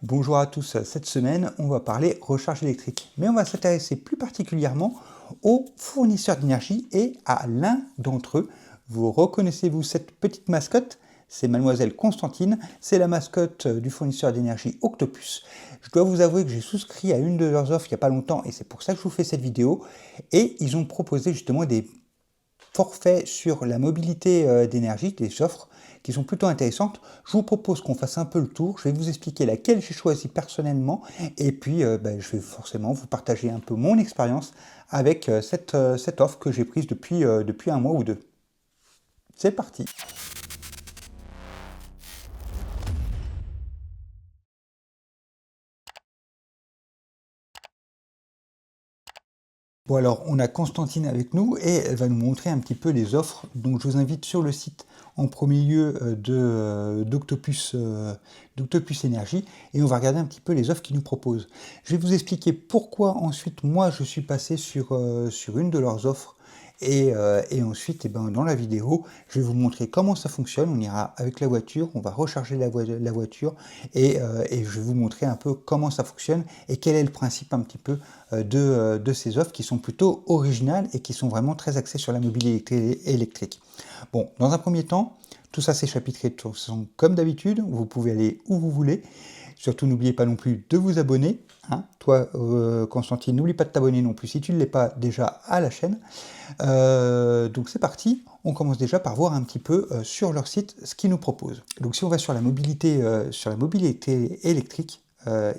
Bonjour à tous, cette semaine on va parler recharge électrique, mais on va s'intéresser plus particulièrement aux fournisseurs d'énergie et à l'un d'entre eux. Vous reconnaissez-vous cette petite mascotte? C'est Mademoiselle Constantine, c'est la mascotte du fournisseur d'énergie Octopus. Je dois vous avouer que j'ai souscrit à une de leurs offres il n'y a pas longtemps et c'est pour ça que je vous fais cette vidéo. Et ils ont proposé justement des forfaits sur la mobilité d'énergie, des offres qui sont plutôt intéressantes. Je vous propose qu'on fasse un peu le tour. Je vais vous expliquer laquelle j'ai choisi personnellement et puis je vais forcément vous partager un peu mon expérience avec cette offre que j'ai prise depuis un mois ou deux. C'est parti! Bon alors, on a Constantine avec nous et elle va nous montrer un petit peu les offres. Donc je vous invite sur le site en premier lieu d'Octopus Énergie et on va regarder un petit peu les offres qu'ils nous proposent. Je vais vous expliquer pourquoi ensuite moi je suis passé sur une de leurs offres et ensuite dans la vidéo je vais vous montrer comment ça fonctionne. On ira avec la voiture, on va recharger la voiture et je vais vous montrer un peu comment ça fonctionne et quel est le principe un petit peu de ces offres qui sont plutôt originales et qui sont vraiment très axées sur la mobilité électrique. Bon, dans un premier temps, tout ça c'est chapitré de façon comme d'habitude, vous pouvez aller où vous voulez. Surtout, n'oubliez pas non plus de vous abonner. Hein. Toi, Constantine, n'oublie pas de t'abonner non plus si tu ne l'es pas déjà à la chaîne. Donc c'est parti, on commence déjà par voir un petit peu sur leur site ce qu'ils nous proposent. Donc si on va sur la mobilité électrique,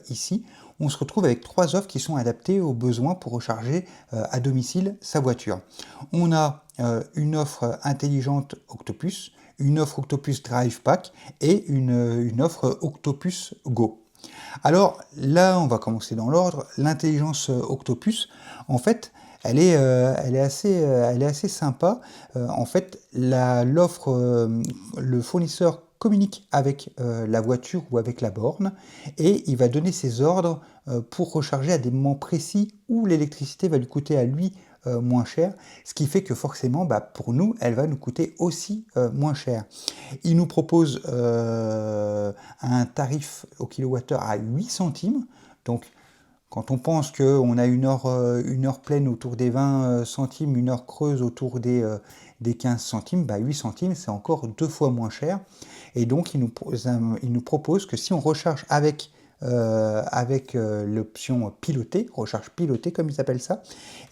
ici, on se retrouve avec trois offres qui sont adaptées aux besoins pour recharger à domicile sa voiture. On a une offre intelligente Octopus, une offre Octopus Drive Pack et une offre Octopus Go. Alors là, on va commencer dans l'ordre. L'intelligence Octopus, en fait, elle est assez sympa. En fait, l'offre, le fournisseur communique avec la voiture ou avec la borne et il va donner ses ordres pour recharger à des moments précis où l'électricité va lui coûter à lui moins cher, ce qui fait que forcément, pour nous, elle va nous coûter aussi moins cher. Il nous propose un tarif au kilowattheure à 8 centimes, donc quand on pense qu'on a une heure pleine autour des 20 centimes, une heure creuse autour des 15 centimes, 8 centimes c'est encore deux fois moins cher. Et donc il nous propose que si on recharge avec l'option pilotée, recharge pilotée comme ils appellent ça,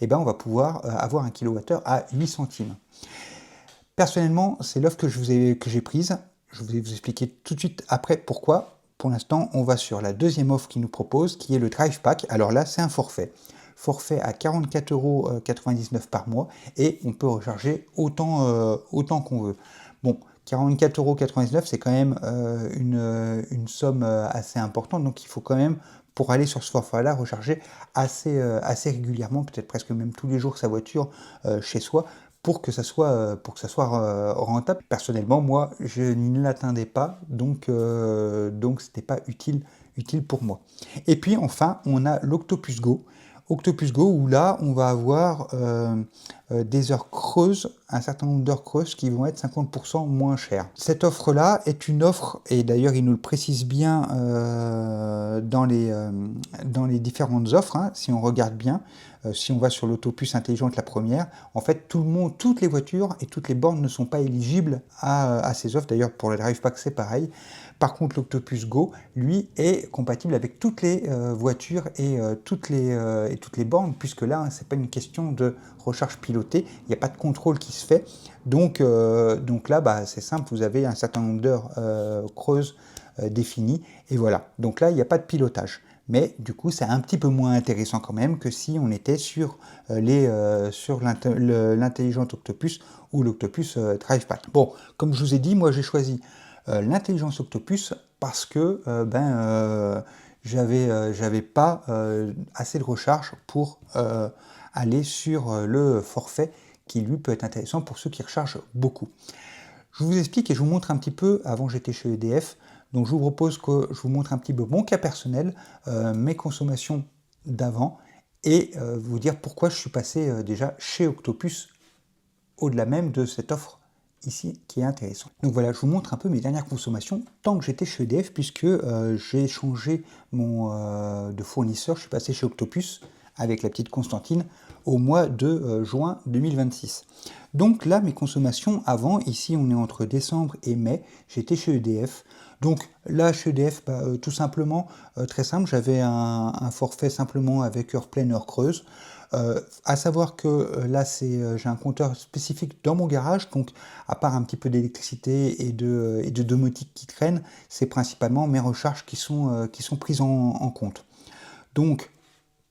on va pouvoir avoir un kilowattheure à 8 centimes. Personnellement, c'est l'offre que j'ai prise. Je vais vous expliquer tout de suite après pourquoi. Pour l'instant, on va sur la deuxième offre qu'ils nous propose, qui est le Drive Pack. Alors là, c'est un forfait. Forfait à 44,99 € par mois et on peut recharger autant qu'on veut. Bon, 44,99 €, c'est quand même une somme assez importante, donc il faut quand même, pour aller sur ce forfait-là, recharger assez régulièrement, peut-être presque même tous les jours sa voiture chez soi, pour que ça soit rentable. Personnellement, moi, je ne l'atteindais pas, donc c'était pas utile pour moi. Et puis enfin, on a l'Octopus Go. Octopus Go, où là, on va avoir des heures creuses, un certain nombre d'heures creuses qui vont être 50% moins chères. Cette offre-là est une offre, et d'ailleurs il nous le précise bien dans les différentes offres, hein, si on regarde bien, si on va sur l'autopus intelligente, la première, en fait tout le monde, toutes les voitures et toutes les bornes ne sont pas éligibles à ces offres. D'ailleurs pour le Drive Pack c'est pareil. Par contre l'Octopus Go, lui, est compatible avec toutes les voitures et toutes les bornes, puisque là, hein, c'est pas une question de recharge pilotée, il n'y a pas de contrôle qui se fait. Donc là, c'est simple, vous avez un certain nombre d'heures creuses définies, et voilà. Donc là, il n'y a pas de pilotage. Mais du coup, c'est un petit peu moins intéressant quand même que si on était sur l'intelligent Octopus ou l'Octopus Drive Pack. Bon, comme je vous ai dit, moi j'ai choisi l'intelligence Octopus parce que j'avais pas assez de recharge pour aller sur le forfait qui lui peut être intéressant pour ceux qui rechargent beaucoup. Je vous explique et je vous montre un petit peu, avant j'étais chez EDF, donc je vous propose que je vous montre un petit peu mon cas personnel, mes consommations d'avant, et vous dire pourquoi je suis passé déjà chez Octopus, au-delà même de cette offre ici qui est intéressant. Donc voilà, je vous montre un peu mes dernières consommations tant que j'étais chez EDF, puisque j'ai changé de fournisseur, je suis passé chez Octopus avec la petite Constantine au mois de juin 2026. Donc là, mes consommations avant, ici on est entre décembre et mai, j'étais chez EDF. Donc là, chez EDF, tout simplement, très simple, j'avais un forfait simplement avec heure pleine, heure creuse. À savoir que là, j'ai un compteur spécifique dans mon garage, donc à part un petit peu d'électricité et de domotique qui traînent, c'est principalement mes recharges qui sont prises en compte. Donc,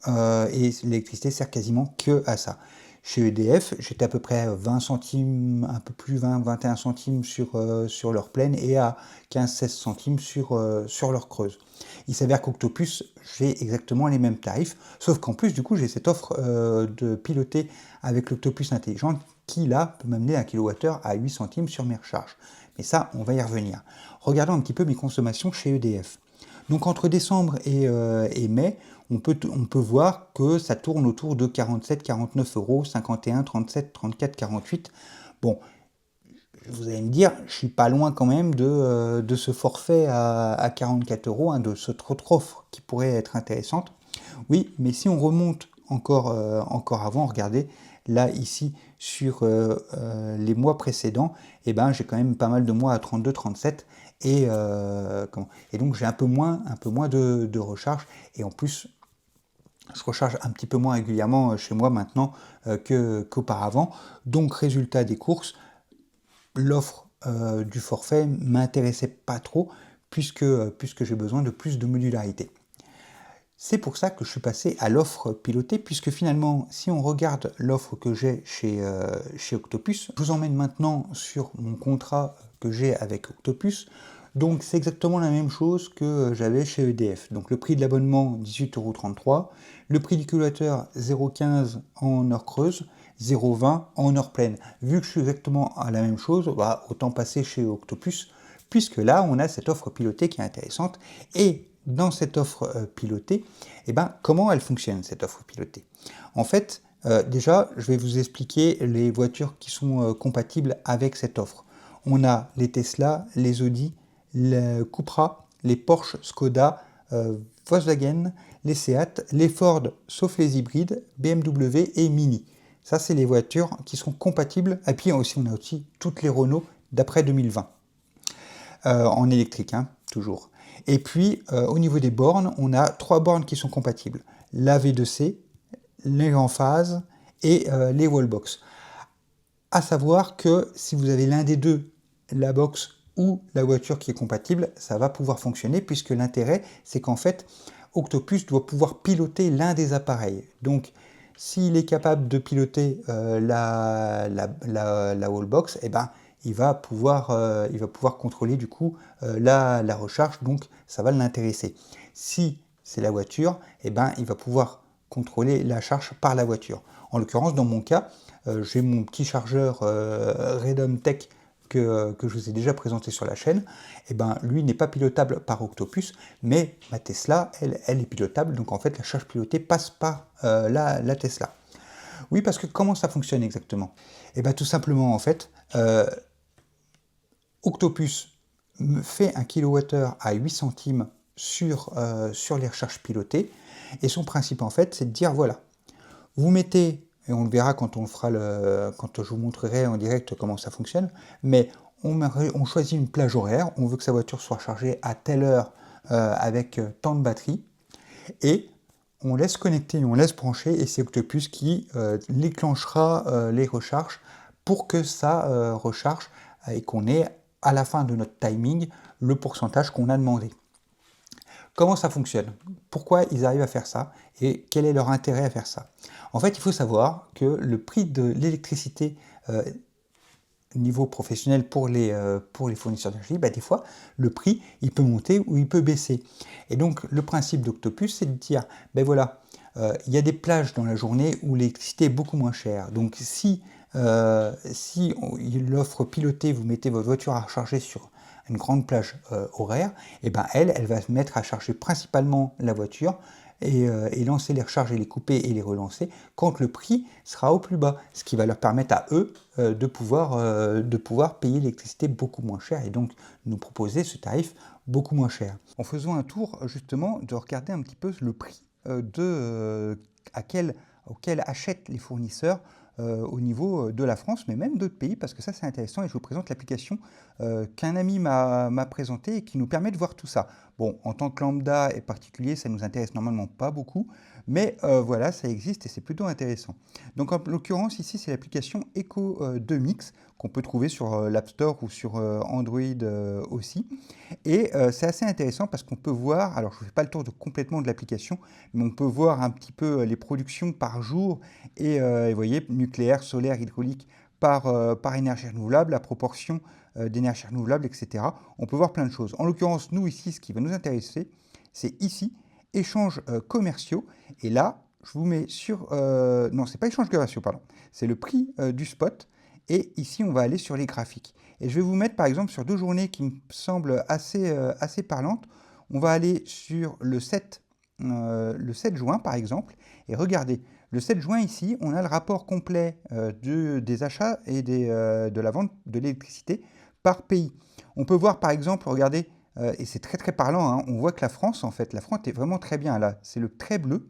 et l'électricité sert quasiment que à ça. Chez EDF, j'étais à peu près 20 centimes, un peu plus 20-21 centimes sur l'heure pleine et à 15-16 centimes sur l'heure creuse. Il s'avère qu'Octopus, j'ai exactement les mêmes tarifs, sauf qu'en plus, du coup, j'ai cette offre de piloter avec l'Octopus intelligent qui, là, peut m'amener 1 kWh à 8 centimes sur mes recharges. Mais ça, on va y revenir. Regardons un petit peu mes consommations chez EDF. Donc entre décembre et mai, on peut voir que ça tourne autour de 47, 49 euros, 51, 37, 34, 48. Bon, vous allez me dire, je suis pas loin quand même de ce forfait à 44 euros, hein, de cette autre offre qui pourrait être intéressante. Oui, mais si on remonte encore avant, regardez, là ici sur les mois précédents, eh ben, j'ai quand même pas mal de mois à 32, 37 et donc j'ai un peu moins de recharge et en plus je recharge un petit peu moins régulièrement chez moi maintenant qu'auparavant. Donc résultat des courses, l'offre du forfait m'intéressait pas trop puisque j'ai besoin de plus de modularité. C'est pour ça que je suis passé à l'offre pilotée, puisque finalement, si on regarde l'offre que j'ai chez Octopus, je vous emmène maintenant sur mon contrat que j'ai avec Octopus. Donc c'est exactement la même chose que j'avais chez EDF. Donc le prix de l'abonnement 18,33 €, le prix du calculateur 0,15 en heure creuse, 0,20 en heure pleine. Vu que je suis exactement à la même chose, autant passer chez Octopus, puisque là on a cette offre pilotée qui est intéressante. Et dans cette offre pilotée, comment elle fonctionne cette offre pilotée? En fait, déjà, je vais vous expliquer les voitures qui sont compatibles avec cette offre. On a les Tesla, les Audi, les Cupra, les Porsche, Skoda, Volkswagen, les Seat, les Ford, sauf les hybrides, BMW et Mini. Ça, c'est les voitures qui sont compatibles. Et puis aussi, on a aussi toutes les Renault d'après 2020. En électrique, hein, toujours. Et puis, au niveau des bornes, on a 3 bornes qui sont compatibles. La V2C, les en phase et les wallbox. À savoir que si vous avez l'un des deux, la box ou la voiture qui est compatible, ça va pouvoir fonctionner puisque l'intérêt, c'est qu'en fait, Octopus doit pouvoir piloter l'un des appareils. Donc, s'il est capable de piloter la wallbox, il va pouvoir contrôler du coup la recharge, donc ça va l'intéresser. Si c'est la voiture, il va pouvoir contrôler la charge par la voiture. En l'occurrence, dans mon cas, j'ai mon petit chargeur Redom Tech que je vous ai déjà présenté sur la chaîne. Lui n'est pas pilotable par Octopus, mais ma Tesla, elle est pilotable, donc en fait la charge pilotée passe par la Tesla. Oui, parce que comment ça fonctionne exactement? Tout simplement, en fait, Octopus me fait 1 kWh à 8 centimes sur les recharges pilotées, et son principe, en fait, c'est de dire, voilà, vous mettez, et on le verra quand quand je vous montrerai en direct comment ça fonctionne, mais on choisit une plage horaire, on veut que sa voiture soit chargée à telle heure avec tant de batterie, et on laisse connecter, on laisse brancher, et c'est Octopus qui déclenchera les recharges pour que ça recharge et qu'on ait à la fin de notre timing le pourcentage qu'on a demandé. Comment ça fonctionne? Pourquoi ils arrivent à faire ça? Et quel est leur intérêt à faire ça? En fait, il faut savoir que le prix de l'électricité niveau professionnel pour les fournisseurs d'énergie, des fois, le prix, il peut monter ou il peut baisser. Et donc, le principe d'Octopus, c'est de dire, voilà, il y a des plages dans la journée où l'électricité est beaucoup moins chère. Donc, si l'offre pilotée, vous mettez votre voiture à recharger sur une grande plage horaire, elle va se mettre à charger principalement la voiture et lancer les recharges et les couper et les relancer quand le prix sera au plus bas, ce qui va leur permettre à eux de pouvoir payer l'électricité beaucoup moins cher et donc nous proposer ce tarif beaucoup moins cher. En faisant un tour justement de regarder un petit peu le prix auquel achètent les fournisseurs au niveau de la France, mais même d'autres pays, parce que ça c'est intéressant et je vous présente l'application qu'un ami m'a présentée et qui nous permet de voir tout ça. Bon, en tant que lambda et particulier, ça nous intéresse normalement pas beaucoup, mais voilà, ça existe et c'est plutôt intéressant. Donc en l'occurrence ici c'est l'application Eco 2 Mix qu'on peut trouver sur l'App Store ou sur Android aussi. Et c'est assez intéressant parce qu'on peut voir, alors je ne fais pas le tour complètement de l'application, mais on peut voir un petit peu les productions par jour et vous voyez, nucléaire, solaire, hydraulique par énergie renouvelable, la proportion d'énergie renouvelable, etc. On peut voir plein de choses. En l'occurrence, nous ici, ce qui va nous intéresser, c'est ici, échanges commerciaux. Et là, je vous mets sur... non, c'est pas échanges commerciaux, pardon. C'est le prix du spot. Et ici, on va aller sur les graphiques. Et je vais vous mettre, par exemple, sur 2 journées qui me semblent assez parlantes. On va aller sur le 7 juin, par exemple. Et regardez, le 7 juin, ici, on a le rapport complet des achats et de la vente de l'électricité par pays. On peut voir, par exemple, regardez, et c'est très très parlant, hein, on voit que la France, en fait, la France est vraiment très bien là. C'est le trait bleu.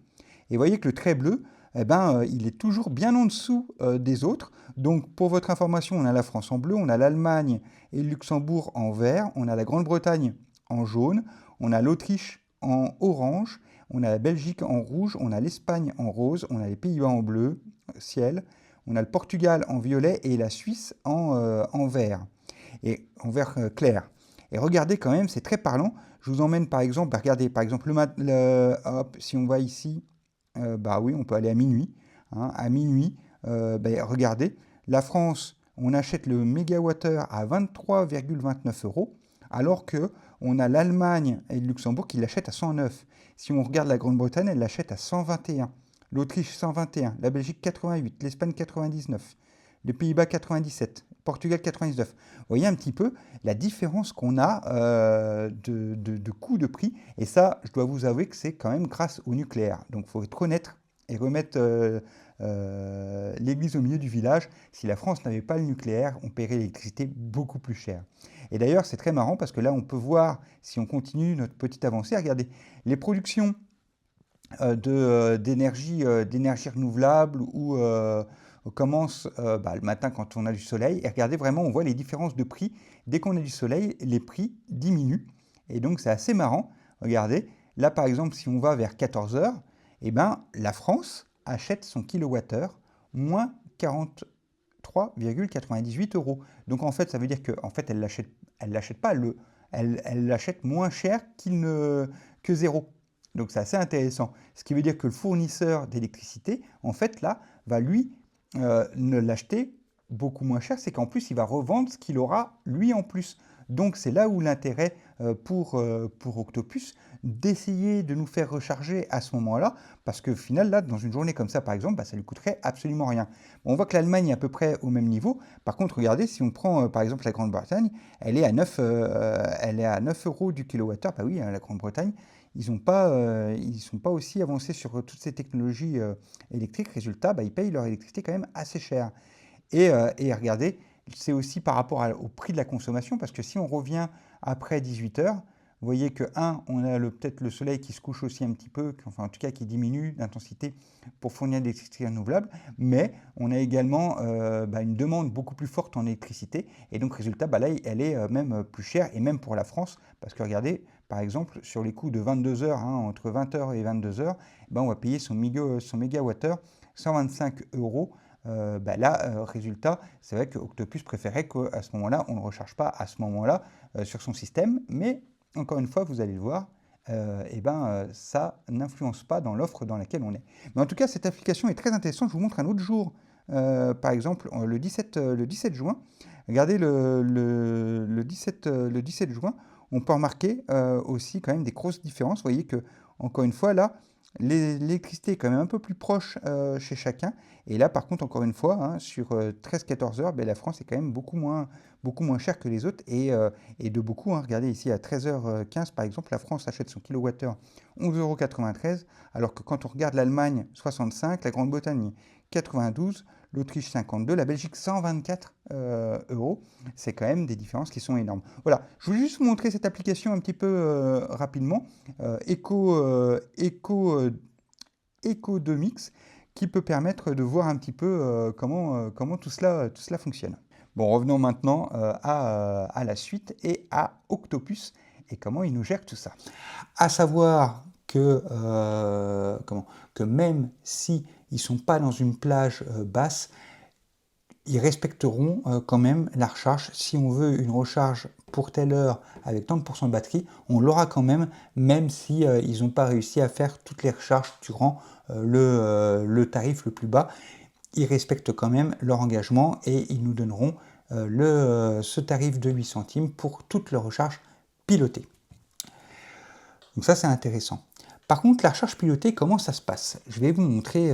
Et vous voyez que le trait bleu, eh ben, il est toujours bien en dessous des autres. Donc, pour votre information, on a la France en bleu, on a l'Allemagne et le Luxembourg en vert, on a la Grande-Bretagne en jaune, on a l'Autriche en orange, on a la Belgique en rouge, on a l'Espagne en rose, on a les Pays-Bas en bleu, ciel, on a le Portugal en violet et la Suisse en vert, et en vert clair. Et regardez quand même, c'est très parlant. Je vous emmène par exemple, regardez, par exemple, hop, si on va ici, bah oui, on peut aller à minuit. Hein, à minuit, regardez, la France, on achète le mégawattheure à 23,29 euros, alors que on a l'Allemagne et le Luxembourg qui l'achètent à 109. Si on regarde la Grande-Bretagne, elle l'achète à 121. L'Autriche 121, la Belgique 88, l'Espagne 99, les Pays-Bas 97, Portugal 99. Vous voyez un petit peu la différence qu'on a de coût de prix. Et ça, je dois vous avouer que c'est quand même grâce au nucléaire. Donc il faut être honnête et remettre l'église au milieu du village. Si la France n'avait pas le nucléaire, on paierait l'électricité beaucoup plus cher. Et d'ailleurs, c'est très marrant parce que là, on peut voir, si on continue notre petite avancée, regardez, les productions d'énergie renouvelable où on commence le matin quand on a du soleil. Et regardez, vraiment, on voit les différences de prix. Dès qu'on a du soleil, les prix diminuent. Et donc, c'est assez marrant. Regardez, là, par exemple, si on va vers 14 heures, eh ben, la France achète son kilowattheure moins 43,98 euros. Donc, en fait, ça veut dire qu'en fait, elle l'achète pas, elle l'achète moins cher que zéro. Donc, c'est assez intéressant. Ce qui veut dire que le fournisseur d'électricité, en fait, là, va lui ne l'acheter beaucoup moins cher, c'est qu'en plus, il va revendre ce qu'il aura lui en plus. Donc, c'est là où l'intérêt pour Octopus d'essayer de nous faire recharger à ce moment-là, parce qu'au final, là, dans une journée comme ça, par exemple, ça lui coûterait absolument rien. Bon, on voit que l'Allemagne est à peu près au même niveau. Par contre, regardez, si on prend par exemple la Grande-Bretagne, elle est à 9 euros du kilowattheure. Bah oui, la Grande-Bretagne, ils sont pas aussi avancés sur toutes ces technologies électriques. Résultat, ils payent leur électricité quand même assez cher. Et regardez, c'est aussi par rapport au prix de la consommation, parce que si on revient après 18 heures, vous voyez que, on a peut-être le soleil qui se couche aussi un petit peu, enfin en tout cas qui diminue d'intensité pour fournir de l'électricité renouvelable, mais on a également une demande beaucoup plus forte en électricité, et donc résultat, là, elle est même plus chère, et même pour la France, parce que regardez, par exemple, sur les coûts de 22 heures, entre 20 heures et 22 heures, on va payer son mégawattheure 125 euros. Résultat, c'est vrai que Octopus préférait qu'à ce moment-là, on ne recharge pas à ce moment-là sur son système, mais encore une fois, vous allez le voir, ça n'influence pas dans l'offre dans laquelle on est. Mais en tout cas, cette application est très intéressante. Je vous montre un autre jour, par exemple, le 17 juin. Regardez le 17 juin, on peut remarquer aussi quand même des grosses différences. Vous voyez que, encore une fois, là, l'électricité est quand même un peu plus proche chez chacun. Et là, par contre, encore une fois, hein, sur 13-14 heures, ben, la France est quand même beaucoup moins chère que les autres. Et de beaucoup, hein. Regardez ici, à 13h15, par exemple, la France achète son kilowattheure 11,93 €, alors que quand on regarde l'Allemagne, 65, la Grande-Bretagne, 92, l'Autriche 52, la Belgique 124 euros. C'est quand même des différences qui sont énormes. Voilà, je voulais juste vous montrer cette application un petit peu rapidement. Ecodomix, qui peut permettre de voir un petit peu comment tout cela fonctionne. Bon, revenons maintenant à la suite et à Octopus et comment il nous gère tout ça. À savoir que même si ils ne sont pas dans une plage basse, ils respecteront quand même la recharge. Si on veut une recharge pour telle heure avec tant de pourcents de batterie, on l'aura quand même, même si ils n'ont pas réussi à faire toutes les recharges durant le tarif le plus bas. Ils respectent quand même leur engagement et ils nous donneront ce tarif de 8 centimes pour toutes leurs recharges pilotées. Donc ça, c'est intéressant. Par contre, la recharge pilotée, comment ça se passe? Je vais vous montrer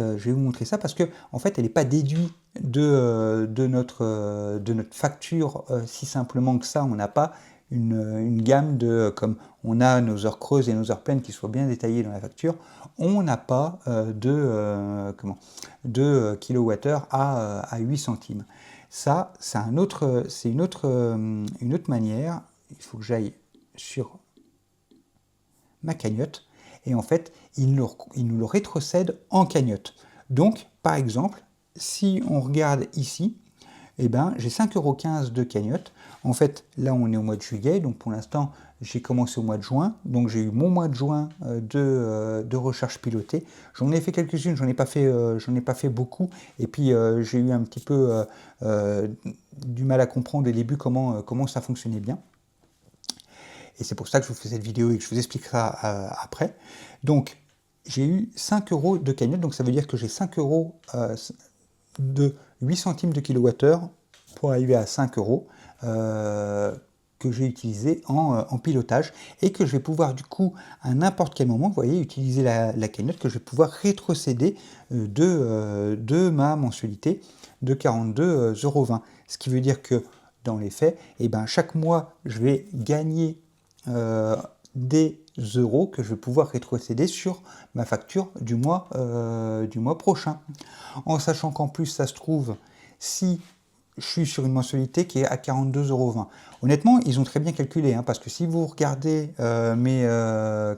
ça parce que en fait, elle n'est pas déduite de notre facture si simplement que ça. On n'a pas une gamme comme on a nos heures creuses et nos heures pleines qui soient bien détaillées dans la facture. On n'a pas de kilowattheure à 8 centimes. Ça, c'est une autre manière. Il faut que j'aille sur ma cagnotte, et en fait, il nous le rétrocède en cagnotte. Donc, par exemple, si on regarde ici, eh ben, j'ai 5,15 € de cagnotte. En fait, là, on est au mois de juillet, donc pour l'instant, j'ai commencé au mois de juin, donc j'ai eu mon mois de juin de recharge pilotée. J'en ai fait quelques-unes, j'en ai pas fait beaucoup, et puis j'ai eu un petit peu du mal à comprendre au début comment ça fonctionnait bien. Et c'est pour ça que je vous fais cette vidéo et que je vous expliquerai après. Donc, j'ai eu 5 € de cagnotte, donc ça veut dire que j'ai 5 € de 8 centimes de kilowattheure pour arriver à 5 € que j'ai utilisé en pilotage et que je vais pouvoir du coup à n'importe quel moment, vous voyez, utiliser la cagnotte que je vais pouvoir rétrocéder de ma mensualité de 42,20 €. Ce qui veut dire que dans les faits, eh ben, chaque mois, je vais gagner des euros que je vais pouvoir rétrocéder sur ma facture du mois prochain. En sachant qu'en plus, ça se trouve, si je suis sur une mensualité qui est à 42,20 €. Honnêtement, ils ont très bien calculé, hein, parce que si vous regardez ma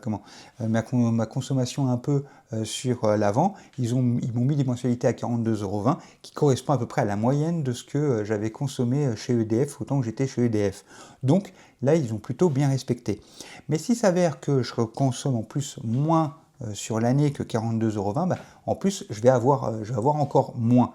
consommation un peu sur l'avant, ils m'ont mis des mensualités à 42,20 € qui correspond à peu près à la moyenne de ce que j'avais consommé chez EDF, autant que j'étais chez EDF. Donc là, ils ont plutôt bien respecté. Mais s'il s'avère que je consomme en plus moins sur l'année que 42,20 €, bah, en plus, je vais avoir encore moins,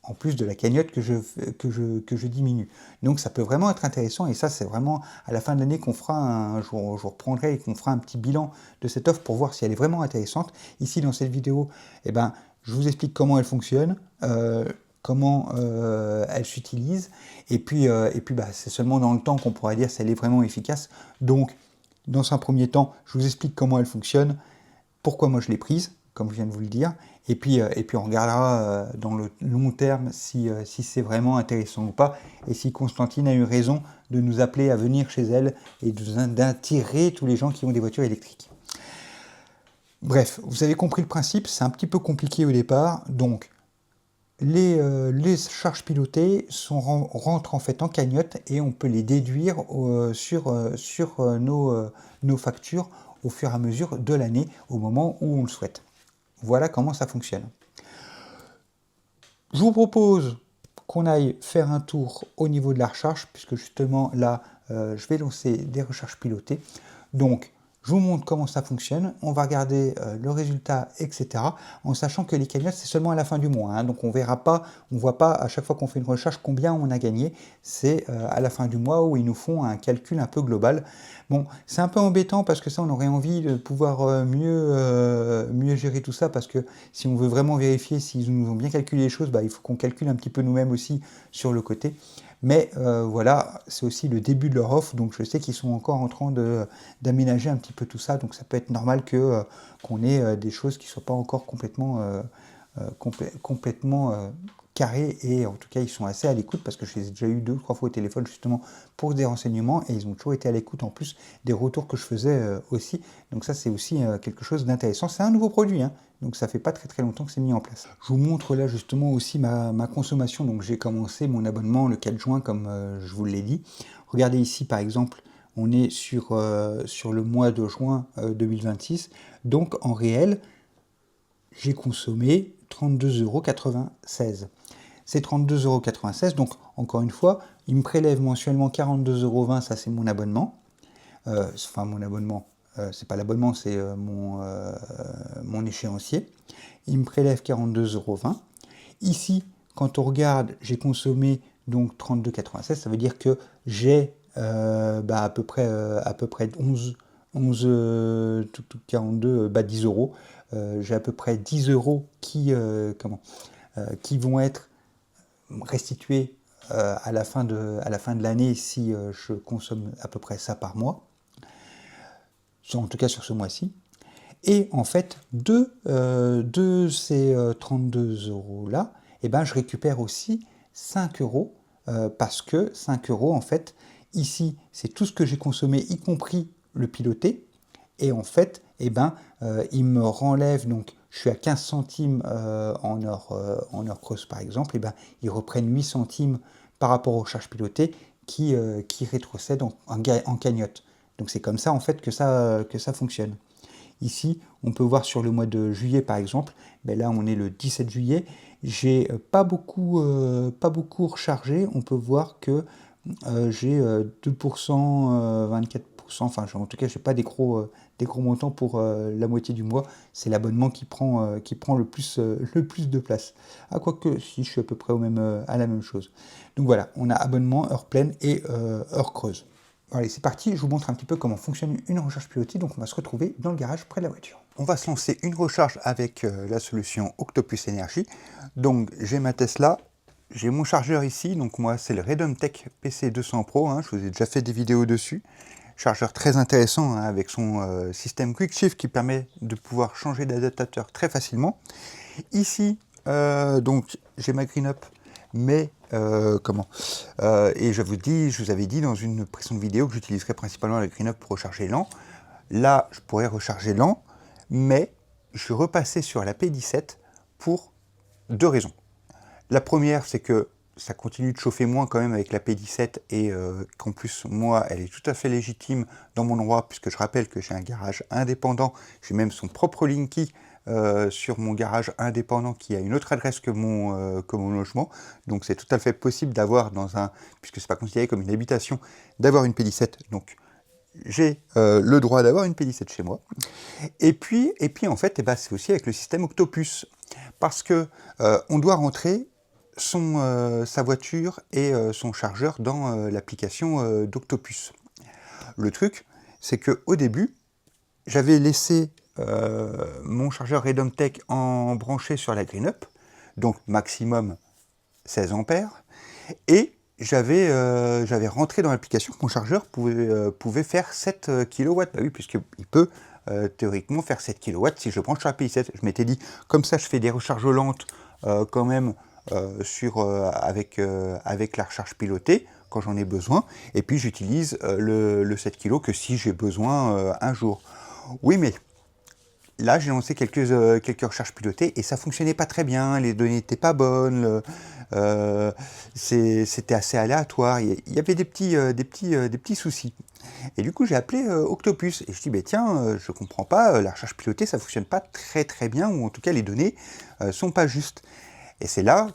en plus de la cagnotte que je diminue. Donc ça peut vraiment être intéressant, et ça c'est vraiment à la fin de l'année qu'on fera je reprendrai et qu'on fera un petit bilan de cette offre pour voir si elle est vraiment intéressante. Ici dans cette vidéo, eh ben, je vous explique comment elle fonctionne, comment elle s'utilise, et puis bah, c'est seulement dans le temps qu'on pourra dire si elle est vraiment efficace. Donc dans un premier temps, je vous explique comment elle fonctionne, pourquoi moi je l'ai prise, comme je viens de vous le dire, et puis on regardera dans le long terme si c'est vraiment intéressant ou pas, et si Constantine a eu raison de nous appeler à venir chez elle et d'attirer tous les gens qui ont des voitures électriques. Bref, vous avez compris le principe, c'est un petit peu compliqué au départ, donc les charges pilotées rentrent en fait en cagnotte et on peut les déduire sur nos factures au fur et à mesure de l'année, au moment où on le souhaite. Voilà comment ça fonctionne. Je vous propose qu'on aille faire un tour au niveau de la recharge, puisque justement là, je vais lancer des recharges pilotées. Donc, je vous montre comment ça fonctionne, on va regarder le résultat, etc. En sachant que les cagnottes, c'est seulement à la fin du mois, hein, donc on voit pas à chaque fois qu'on fait une recharge combien on a gagné, c'est à la fin du mois où ils nous font un calcul un peu global. Bon, c'est un peu embêtant parce que ça, on aurait envie de pouvoir mieux gérer tout ça, parce que si on veut vraiment vérifier s'ils nous ont bien calculé les choses, bah, il faut qu'on calcule un petit peu nous-mêmes aussi sur le côté. Mais voilà, c'est aussi le début de leur offre, donc je sais qu'ils sont encore en train d'aménager un petit peu tout ça, donc ça peut être normal qu'on ait des choses qui ne soient pas encore complètement carrés, et en tout cas ils sont assez à l'écoute, parce que je les ai déjà eu 2 ou 3 fois au téléphone justement pour des renseignements, et ils ont toujours été à l'écoute en plus des retours que je faisais aussi. Donc ça c'est aussi quelque chose d'intéressant. C'est un nouveau produit, hein, donc ça fait pas très longtemps que c'est mis en place. Je vous montre là justement aussi ma consommation. Donc j'ai commencé mon abonnement le 4 juin comme je vous l'ai dit. Regardez ici par exemple, on est sur le mois de juin 2026, donc en réel j'ai consommé 32,96 €. C'est 32,96 €, donc encore une fois, il me prélève mensuellement 42,20 €, ça c'est mon abonnement. Enfin mon abonnement, c'est pas l'abonnement, c'est mon échéancier. Il me prélève 42,20 €. Ici, quand on regarde, j'ai consommé donc 32,96 €, ça veut dire que j'ai à peu près 42, 10 €. J'ai à peu près 10 € qui vont être restitués à la fin de l'année si je consomme à peu près ça par mois, en tout cas sur ce mois-ci. Et en fait, de ces 32 € là, eh ben, je récupère aussi 5 €, parce que 5 € en fait, ici, c'est tout ce que j'ai consommé, y compris le piloté. Et en fait, eh ben, il me renlève, donc je suis à 15 centimes en heure creuse par exemple, et ben, ils reprennent 8 centimes par rapport aux charges pilotées qui rétrocèdent en cagnotte. Donc c'est comme ça en fait que ça fonctionne. Ici, on peut voir sur le mois de juillet par exemple, ben là on est le 17 juillet, j'ai pas beaucoup rechargé. On peut voir que j'ai 2%, 24%, enfin en tout cas je n'ai pas des gros montants pour la moitié du mois. C'est l'abonnement qui prend le plus de place. Ah, quoique si, je suis à peu près à la même chose. Donc voilà, on a abonnement, heure pleine et heure creuse. Allez, c'est parti, je vous montre un petit peu comment fonctionne une recharge pilotée. Donc on va se retrouver dans le garage près de la voiture. On va se lancer une recharge avec la solution Octopus Energy. Donc j'ai ma Tesla, j'ai mon chargeur ici, donc moi c'est le Redomtech PC200 Pro, hein, je vous ai déjà fait des vidéos dessus. Chargeur très intéressant, hein, avec son système Quick Shift qui permet de pouvoir changer d'adaptateur très facilement. Ici, donc j'ai ma GreenUp, mais et je vous avais dit dans une précédente vidéo que j'utiliserais principalement la GreenUp pour recharger lent. Là, je pourrais recharger lent, mais je suis repassé sur la P17 pour 2 raisons. La première, c'est que ça continue de chauffer moins quand même avec la P17, et qu'en plus, moi, elle est tout à fait légitime dans mon endroit, puisque je rappelle que j'ai un garage indépendant. J'ai même son propre Linky sur mon garage indépendant qui a une autre adresse que mon logement. Donc c'est tout à fait possible d'avoir puisque c'est pas considéré comme une habitation, d'avoir une P17. Donc j'ai le droit d'avoir une P17 chez moi. Et puis en fait, c'est aussi avec le système Octopus, parce que on doit rentrer sa voiture et son chargeur dans l'application d'Octopus. Le truc, c'est qu'au début, j'avais laissé mon chargeur Redomtech branché sur la GreenUp, donc maximum 16 ampères, et j'avais rentré dans l'application que mon chargeur pouvait faire 7 kW. Bah oui, puisqu'il peut théoriquement faire 7 kW si je branche sur la P17. Je m'étais dit, comme ça je fais des recharges lentes quand même avec la recharge pilotée quand j'en ai besoin, et puis j'utilise le 7 kg que si j'ai besoin un jour. Oui, mais là j'ai lancé quelques recharges pilotées et ça fonctionnait pas très bien, les données n'étaient pas bonnes, c'était assez aléatoire, il y avait des petits soucis. Et du coup j'ai appelé Octopus et je dis tiens, je comprends pas, la recharge pilotée ça fonctionne pas très bien, ou en tout cas les données sont pas justes. Et c'est là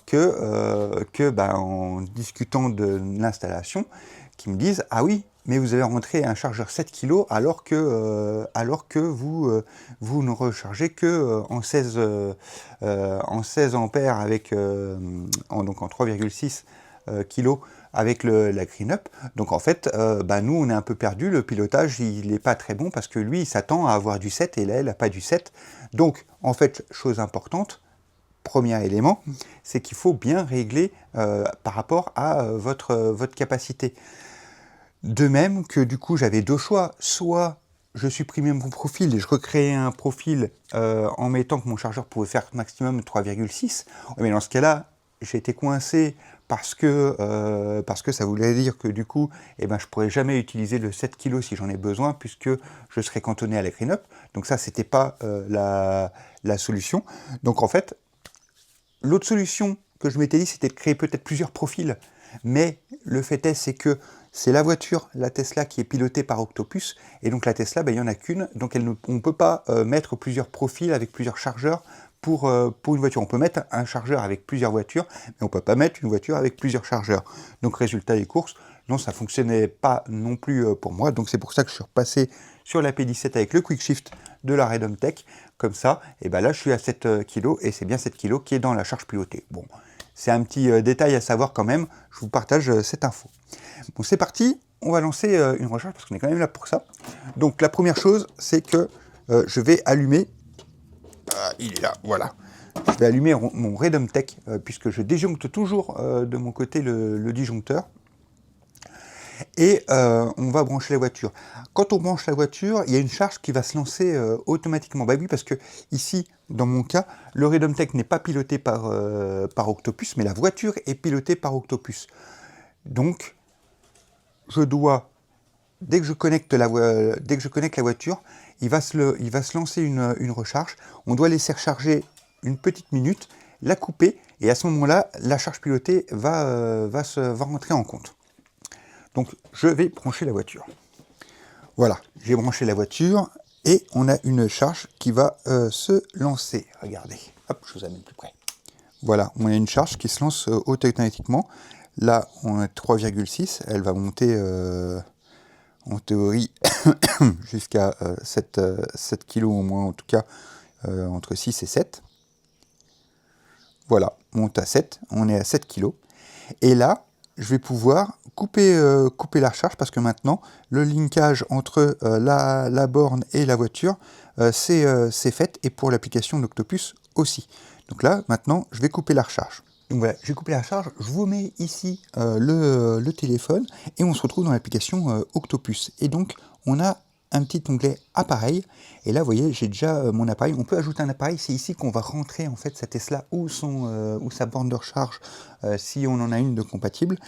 en discutant de l'installation, qu'ils me disent ah oui, mais vous avez rentré un chargeur 7 kg alors que vous ne rechargez que en 16 ampères avec donc en 3,6 kg avec la GreenUp. Donc en fait, nous on est un peu perdu, le pilotage il n'est pas très bon parce que lui il s'attend à avoir du 7 et là elle n'a pas du 7. Donc en fait, chose importante, premier élément, c'est qu'il faut bien régler par rapport à votre capacité. De même que du coup j'avais deux choix, soit je supprimais mon profil et je recréais un profil en mettant que mon chargeur pouvait faire maximum 3,6, mais dans ce cas-là, j'ai été coincé parce que ça voulait dire que du coup, je ne pourrais jamais utiliser le 7 kg si j'en ai besoin, puisque je serais cantonné à la Green-Up. Donc ça, c'était pas la solution. Donc en fait, l'autre solution que je m'étais dit, c'était de créer peut-être plusieurs profils. Mais le fait est, c'est que c'est la voiture, la Tesla, qui est pilotée par Octopus. Et donc la Tesla, il n'y en a qu'une. Donc on ne peut pas mettre plusieurs profils avec plusieurs chargeurs pour une voiture. On peut mettre un chargeur avec plusieurs voitures, mais on ne peut pas mettre une voiture avec plusieurs chargeurs. Donc résultat des courses, non, ça ne fonctionnait pas non plus pour moi. Donc c'est pour ça que je suis repassé sur la P17 avec le Quick Shift de la Redom Tech. Comme ça, et là je suis à 7 kg et c'est bien 7 kg qui est dans la charge pilotée. Bon, c'est un petit détail à savoir quand même, je vous partage cette info. Bon, c'est parti, on va lancer une recharge parce qu'on est quand même là pour ça. Donc la première chose, c'est que je vais allumer, il est là, voilà. Je vais allumer mon Redom Tech puisque je disjoncte toujours de mon côté le disjoncteur. Et on va brancher la voiture. Quand on branche la voiture, il y a une charge qui va se lancer automatiquement. Bah oui, parce que ici, dans mon cas, le Redom Tech n'est pas piloté par Octopus, mais la voiture est pilotée par Octopus. Donc, je dois, dès que je connecte la voiture, il va se lancer une recharge. On doit laisser recharger une petite minute, la couper, et à ce moment-là, la charge pilotée va rentrer en compte. Donc, je vais brancher la voiture. Voilà, j'ai branché la voiture et on a une charge qui va se lancer. Regardez, hop, je vous amène plus près. Voilà, on a une charge qui se lance automatiquement. Là, on a 3,6. Elle va monter en théorie jusqu'à 7 kg au moins, en tout cas entre 6 et 7. Voilà, on monte à 7, on est à 7 kg. Et là, je vais pouvoir couper la recharge parce que maintenant, le linkage entre la borne et la voiture, c'est fait, et pour l'application d'Octopus aussi. Donc là, maintenant, je vais couper la recharge. Donc voilà, j'ai coupé la recharge, je vous mets ici le téléphone, et on se retrouve dans l'application Octopus. Et donc, on a un petit onglet appareil, et là vous voyez j'ai déjà mon appareil. On peut ajouter un appareil, c'est ici qu'on va rentrer en fait sa Tesla ou sa borne de recharge si on en a une de compatible,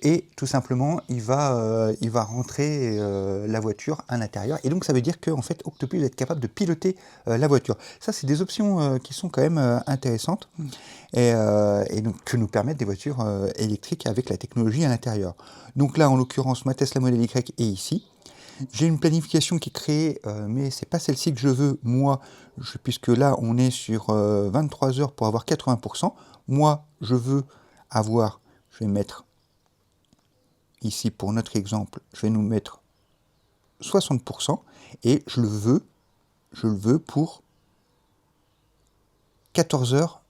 et tout simplement il va rentrer la voiture à l'intérieur, et donc ça veut dire que en fait Octopus va être capable de piloter la voiture. Ça c'est des options qui sont quand même intéressantes et donc que nous permettent des voitures électriques avec la technologie à l'intérieur. Donc là en l'occurrence ma Tesla Model Y est ici. J'ai une planification qui est créée, mais c'est pas celle-ci que je veux, moi, puisque là, on est sur 23 heures pour avoir 80%. Moi, je veux avoir, je vais mettre, ici pour notre exemple, je vais nous mettre 60%, et je le veux pour 14 heures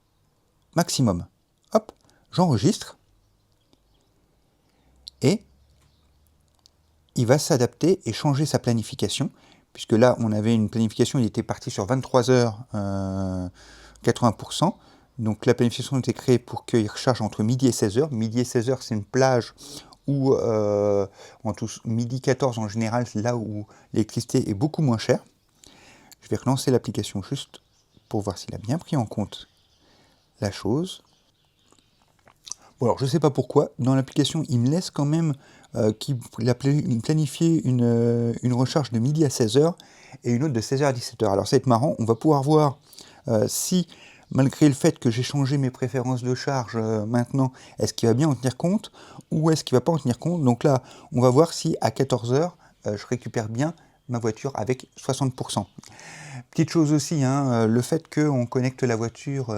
maximum. Hop, j'enregistre, et il va s'adapter et changer sa planification, puisque là, on avait une planification, il était parti sur 23 heures, 80%. Donc la planification était créée pour qu'il recharge entre midi et 16 heures. Midi et 16 heures, c'est une plage où, en tout, midi 14 en général, c'est là où l'électricité est beaucoup moins chère. Je vais relancer l'application juste pour voir s'il a bien pris en compte la chose. Bon, alors je ne sais pas pourquoi, dans l'application, il me laisse quand même planifier une recharge de midi à 16h et une autre de 16h à 17h. Alors ça va être marrant, on va pouvoir voir si, malgré le fait que j'ai changé mes préférences de charge maintenant, est-ce qu'il va bien en tenir compte ou est-ce qu'il ne va pas en tenir compte. Donc là, on va voir si à 14h, je récupère bien ma voiture avec 60%. Petite chose aussi, le fait qu'on connecte la voiture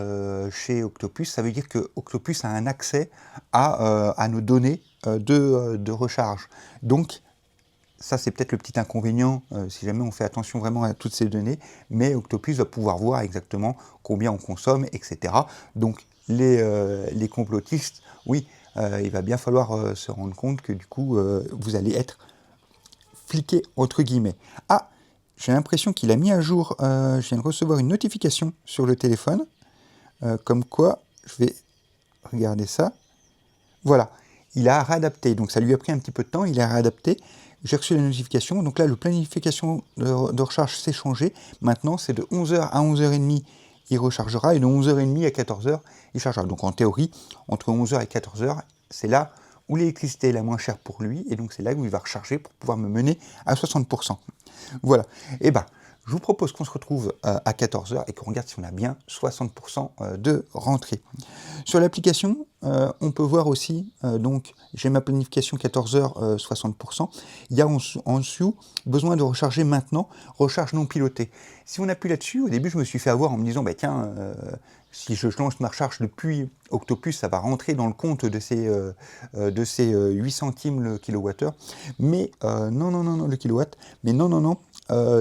chez Octopus, ça veut dire que Octopus a un accès à nos données de recharge. Donc, ça c'est peut-être le petit inconvénient si jamais on fait attention vraiment à toutes ces données, mais Octopus va pouvoir voir exactement combien on consomme, etc. Donc, les complotistes, oui, il va bien falloir se rendre compte que du coup, vous allez être fliqué entre guillemets. Ah, j'ai l'impression qu'il a mis à jour, je viens de recevoir une notification sur le téléphone. comme quoi, je vais regarder ça. Voilà, il a réadapté, donc ça lui a pris un petit peu de temps, il a réadapté. J'ai reçu la notification, donc là le planification de recharge s'est changé. Maintenant c'est de 11h à 11h30 il rechargera et de 11h30 à 14h il chargera. Donc en théorie, entre 11h et 14h, c'est là où l'électricité est la moins chère pour lui et donc c'est là où il va recharger pour pouvoir me mener à 60%. Voilà, et ben je vous propose qu'on se retrouve à 14h et qu'on regarde si on a bien 60% de rentrée. Sur l'application, on peut voir aussi, donc j'ai ma planification 14h, 60%. Il y a en dessous, besoin de recharger maintenant, recharge non pilotée. Si on appuie là-dessus, au début je me suis fait avoir en me disant, bah tiens, si je lance ma recharge depuis Octopus, ça va rentrer dans le compte de ces 8 centimes le kilowattheure. Mais non, le kilowatt. Mais non.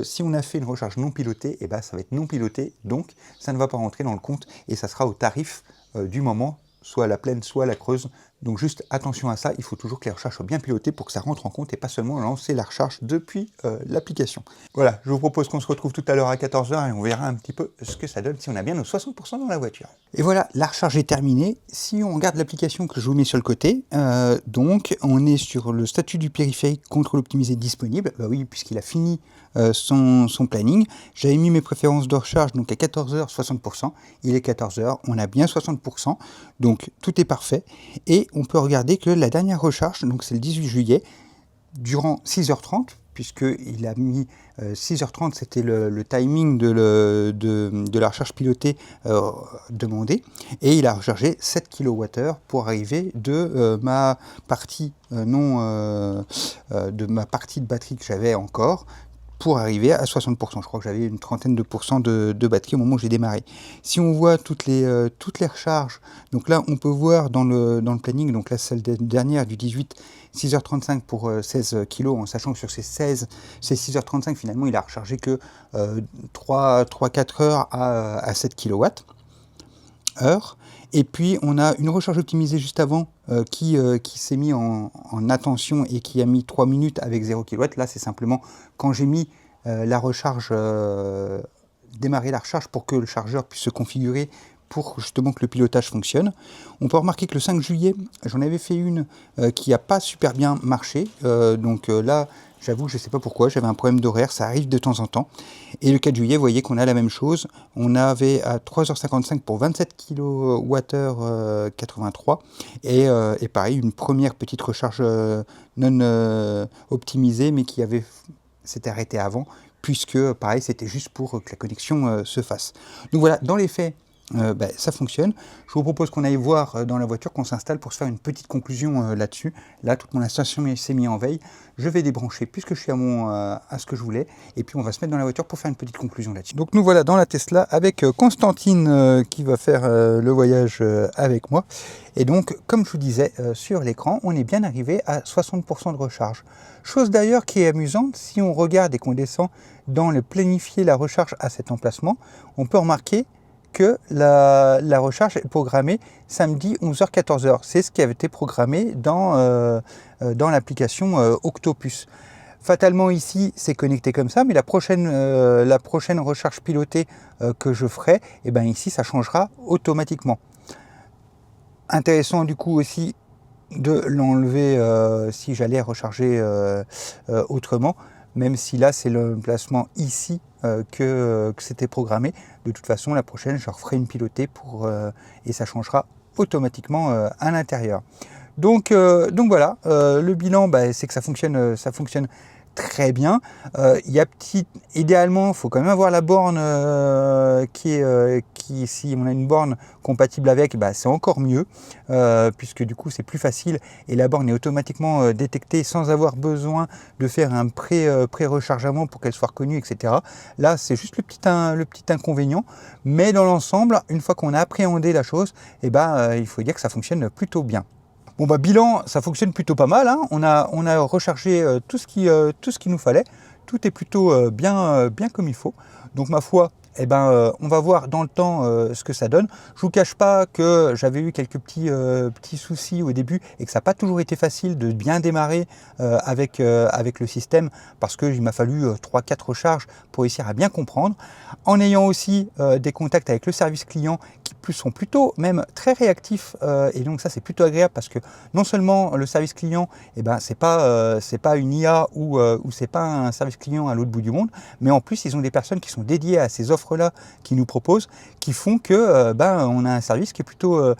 Si on a fait une recharge non pilotée, eh ben, ça va être non piloté, donc ça ne va pas rentrer dans le compte et ça sera au tarif du moment, soit à la pleine, soit à la creuse. Donc juste attention à ça, il faut toujours que les recharges soient bien pilotées pour que ça rentre en compte et pas seulement lancer la recharge depuis l'application. Voilà, je vous propose qu'on se retrouve tout à l'heure à 14h et on verra un petit peu ce que ça donne si on a bien nos 60% dans la voiture. Et voilà, la recharge est terminée. Si on regarde l'application que je vous mets sur le côté, donc on est sur le statut du périphérique contrôle optimisé disponible. Bah oui, puisqu'il a fini son planning. J'avais mis mes préférences de recharge donc à 14h 60%. Il est 14h, on a bien 60%, donc tout est parfait. Et on peut regarder que la dernière recharge, donc c'est le 18 juillet, durant 6h30, puisqu'il a mis 6h30, c'était le timing de la recharge pilotée demandée, et il a rechargé 7 kWh pour arriver de ma partie de ma partie de batterie que j'avais encore, pour arriver à 60%. Je crois que j'avais une trentaine de pourcents de batterie au moment où j'ai démarré. Si on voit toutes les recharges, donc là on peut voir dans le planning, donc là celle dernière du 18, 6h35 pour 16 kg, en sachant que sur ces 6h35 finalement il a rechargé que 3-4 heures à 7 kWh. Et puis on a une recharge optimisée juste avant qui s'est mis en attention et qui a mis 3 minutes avec 0 kW. Là c'est simplement quand j'ai mis la recharge, démarrer la recharge pour que le chargeur puisse se configurer pour justement que le pilotage fonctionne. On peut remarquer que le 5 juillet, j'en avais fait une qui n'a pas super bien marché. Là, j'avoue, je ne sais pas pourquoi, j'avais un problème d'horaire, ça arrive de temps en temps. Et le 4 juillet, vous voyez qu'on a la même chose. On avait à 3h55 pour 27 kWh 83. Et pareil, une première petite recharge non optimisée, mais qui s'était arrêtée avant, puisque pareil, c'était juste pour que la connexion se fasse. Donc voilà, dans les faits, ça fonctionne. Je vous propose qu'on aille voir dans la voiture, qu'on s'installe pour se faire une petite conclusion là-dessus. Là, toute mon installation s'est mise en veille. Je vais débrancher puisque je suis à ce que je voulais. Et puis, on va se mettre dans la voiture pour faire une petite conclusion là-dessus. Donc, nous voilà dans la Tesla avec Constantine qui va faire le voyage avec moi. Et donc, comme je vous disais, sur l'écran, on est bien arrivé à 60% de recharge. Chose d'ailleurs qui est amusante, si on regarde et qu'on descend dans le planifier la recharge à cet emplacement, on peut remarquer que la recharge est programmée samedi 11h-14h. C'est ce qui avait été programmé dans l'application Octopus. Fatalement ici, c'est connecté comme ça, mais la prochaine recharge pilotée que je ferai, et ben ici, ça changera automatiquement. Intéressant du coup aussi de l'enlever si j'allais recharger autrement, même si là c'est l'emplacement ici que c'était programmé. De toute façon, la prochaine, je referai une pilotée et ça changera automatiquement à l'intérieur. Donc voilà, le bilan, c'est que ça fonctionne très bien. Idéalement, il faut quand même avoir la borne si on a une borne compatible avec, c'est encore mieux, puisque du coup c'est plus facile et la borne est automatiquement détectée sans avoir besoin de faire un pré-rechargement pour qu'elle soit reconnue, etc. Là, c'est juste le petit inconvénient, mais dans l'ensemble, une fois qu'on a appréhendé la chose, il faut dire que ça fonctionne plutôt bien. Bon bilan, ça fonctionne plutôt pas mal, hein. On a rechargé tout ce qu'il nous fallait. Tout est plutôt bien comme il faut. Donc ma foi, on va voir dans le temps ce que ça donne. Je vous cache pas que j'avais eu quelques petits soucis au début et que ça n'a pas toujours été facile de bien démarrer avec le système, parce qu'il m'a fallu 3-4 recharges pour réussir à bien comprendre. En ayant aussi des contacts avec le service client qui sont plutôt même très réactifs, et donc ça c'est plutôt agréable parce que non seulement le service client, eh ben, c'est pas une IA ou c'est pas un service client à l'autre bout du monde, mais en plus ils ont des personnes qui sont dédiées à ces offres-là qu'ils nous proposent, qui font que ben, on a un service qui est plutôt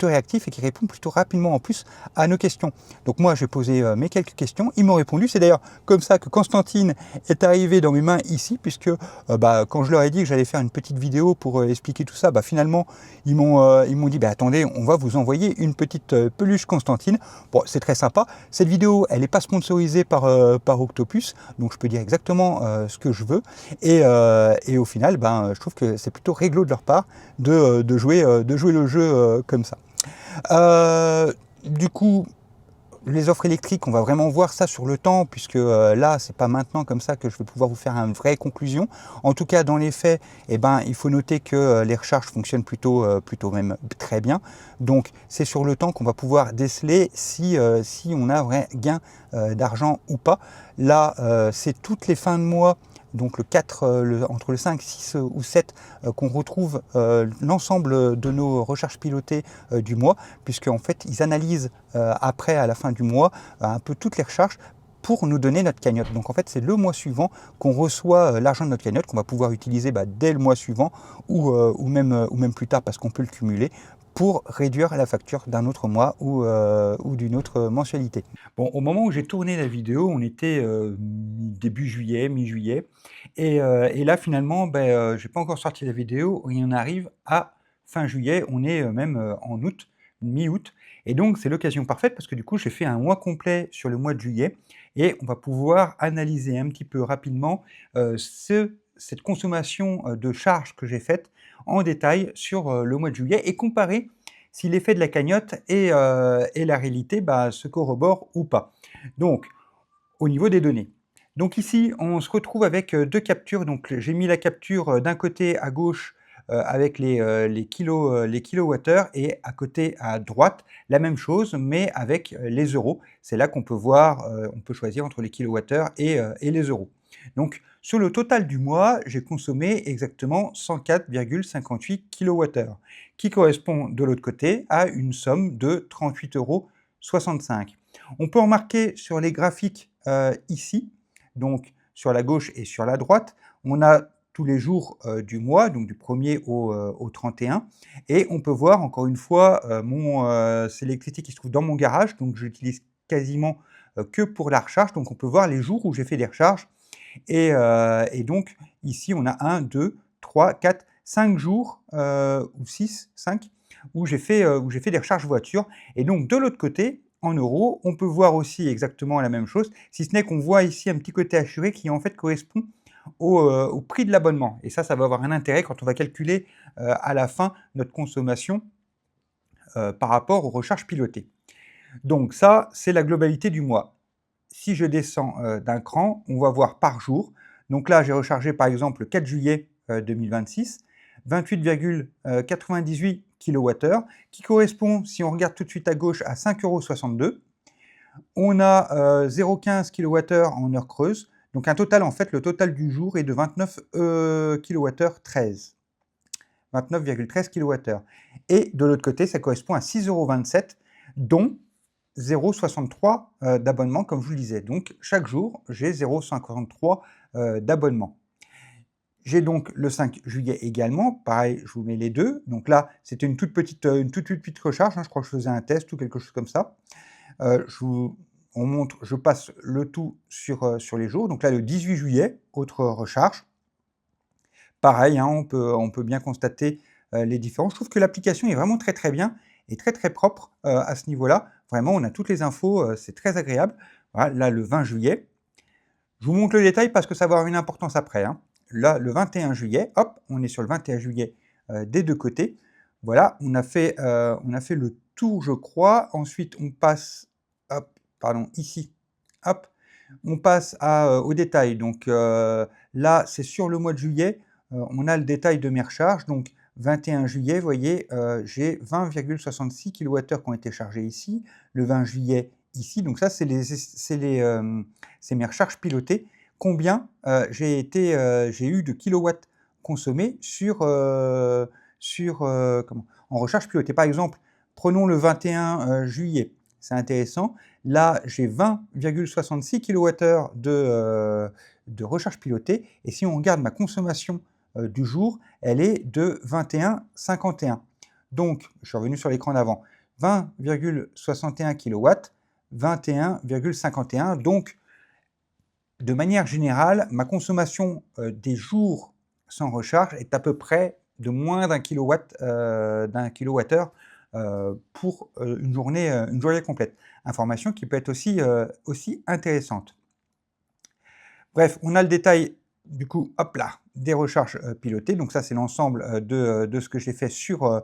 réactif et qui répond plutôt rapidement en plus à nos questions. Donc moi j'ai posé mes quelques questions, ils m'ont répondu, c'est d'ailleurs comme ça que Constantine est arrivé dans mes mains ici, puisque bah, quand je leur ai dit que j'allais faire une petite vidéo pour expliquer tout ça, bah, finalement ils m'ont dit bah, attendez, on va vous envoyer une petite peluche Constantine. Bon, c'est très sympa, cette vidéo elle n'est pas sponsorisée par Octopus, donc je peux dire exactement ce que je veux, et au final ben, je trouve que c'est plutôt réglo de leur part de jouer le jeu comme ça. Du coup, les offres électriques, on va vraiment voir ça sur le temps, puisque là, c'est pas maintenant comme ça que je vais pouvoir vous faire une vraie conclusion. En tout cas, dans les faits, eh ben, il faut noter que les recharges fonctionnent plutôt même très bien. Donc, c'est sur le temps qu'on va pouvoir déceler si on a un vrai gain d'argent ou pas. Là, c'est toutes les fins de mois, donc le 4, entre le 5, 6 ou 7, qu'on retrouve l'ensemble de nos recharges pilotées du mois, puisque en fait ils analysent après, à la fin du mois, un peu toutes les recharges pour nous donner notre cagnotte. Donc en fait c'est le mois suivant qu'on reçoit l'argent de notre cagnotte, qu'on va pouvoir utiliser dès le mois suivant ou même plus tard parce qu'on peut le cumuler, pour réduire la facture d'un autre mois ou d'une autre mensualité. Bon, au moment où j'ai tourné la vidéo, on était début juillet, mi-juillet, et là finalement, j'ai pas encore sorti la vidéo, et on arrive à fin juillet, on est même en août, mi-août, et donc c'est l'occasion parfaite parce que du coup j'ai fait un mois complet sur le mois de juillet, et on va pouvoir analyser un petit peu rapidement cette consommation de charges que j'ai faite en détail sur le mois de juillet et comparer si l'effet de la cagnotte et la réalité se corroborent ou pas. Donc, au niveau des données. Donc ici, on se retrouve avec deux captures. Donc j'ai mis la capture d'un côté à gauche avec les kilowattheures, et à côté à droite, la même chose, mais avec les euros. C'est là qu'on peut voir, on peut choisir entre les kilowattheures et les euros. Donc sur le total du mois, j'ai consommé exactement 104,58 kWh, qui correspond de l'autre côté à une somme de 38,65 €. On peut remarquer sur les graphiques ici, donc sur la gauche et sur la droite, on a tous les jours du mois, donc du 1er au 31, et on peut voir encore une fois c'est l'électricité qui se trouve dans mon garage, donc je l'utilise quasiment que pour la recharge, donc on peut voir les jours où j'ai fait des recharges, et donc ici on a 1, 2, 3, 4, 5 jours, ou 6, 5, où j'ai fait des recharges voiture, et donc de l'autre côté, en euros, on peut voir aussi exactement la même chose, si ce n'est qu'on voit ici un petit côté assuré qui en fait correspond au prix de l'abonnement, et ça va avoir un intérêt quand on va calculer à la fin notre consommation par rapport aux recharges pilotées. Donc ça, c'est la globalité du mois. Si je descends d'un cran, on va voir par jour. Donc là, j'ai rechargé par exemple le 4 juillet 2026, 28,98 kWh, qui correspond, si on regarde tout de suite à gauche, à 5,62 €. On a 0,15 kWh en heure creuse. Donc un total, en fait, le total du jour est de 29 kWh 13. 29,13 kWh. Et de l'autre côté, ça correspond à 6,27 €, dont 0,63 d'abonnement, comme je vous le disais. Donc, chaque jour, j'ai 0,53 d'abonnement. J'ai donc le 5 juillet également. Pareil, je vous mets les deux. Donc là, c'était une toute petite recharge. Je crois que je faisais un test ou quelque chose comme ça. Je passe le tout sur les jours. Donc là, le 18 juillet, autre recharge. Pareil, on peut bien constater les différences. Je trouve que l'application est vraiment très très bien et très très propre à ce niveau-là. Vraiment, on a toutes les infos, c'est très agréable. Voilà, là, le 20 juillet. Je vous montre le détail parce que ça va avoir une importance après. Là, le 21 juillet, hop, on est sur le 21 juillet des deux côtés. Voilà, on a fait le tour, je crois. Ensuite, on passe, hop, pardon, ici, hop, on passe au détail. Donc là, c'est sur le mois de juillet. On a le détail de mes recharges. Donc 21 juillet, vous voyez, j'ai 20,66 kWh qui ont été chargés ici. Le 20 juillet, ici. Donc ça, c'est mes recharges pilotées. Combien j'ai eu de kilowatts consommés sur en recharge pilotée. Par exemple, prenons le 21 juillet, c'est intéressant. Là, j'ai 20,66 kWh de recharge pilotée. Et si on regarde ma consommation du jour, elle est de 21,51. Donc, je suis revenu sur l'écran d'avant, 20,61 kW, 21,51. Donc, de manière générale, ma consommation des jours sans recharge est à peu près de moins d'un kilowattheure pour une journée complète. Information qui peut être aussi intéressante. Bref, on a le détail du coup, hop là, des recharges pilotées. Donc ça, c'est l'ensemble de ce que j'ai fait sur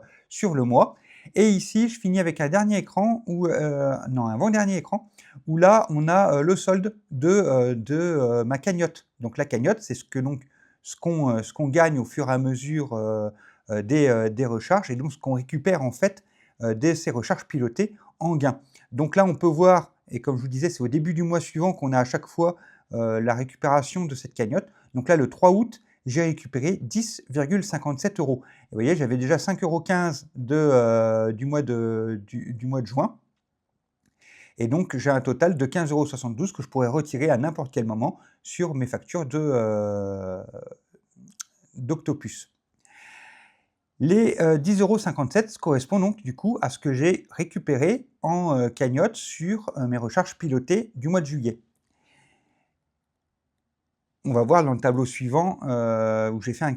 le mois. Et ici, je finis avec un dernier écran, non, un avant-dernier écran, où là, on a le solde de ma cagnotte. Donc la cagnotte, c'est ce qu'on gagne au fur et à mesure des recharges, et donc ce qu'on récupère en fait de ces recharges pilotées en gain. Donc là, on peut voir, et comme je vous disais, c'est au début du mois suivant qu'on a à chaque fois la récupération de cette cagnotte. Donc là, le 3 août, j'ai récupéré 10,57 €. Et vous voyez, j'avais déjà 5,15 € du mois de juin. Et donc, j'ai un total de 15,72 € que je pourrais retirer à n'importe quel moment sur mes factures d'Octopus. Les 10,57 € correspondent donc du coup à ce que j'ai récupéré en cagnotte sur mes recharges pilotées du mois de juillet. On va voir dans le tableau suivant, où j'ai fait un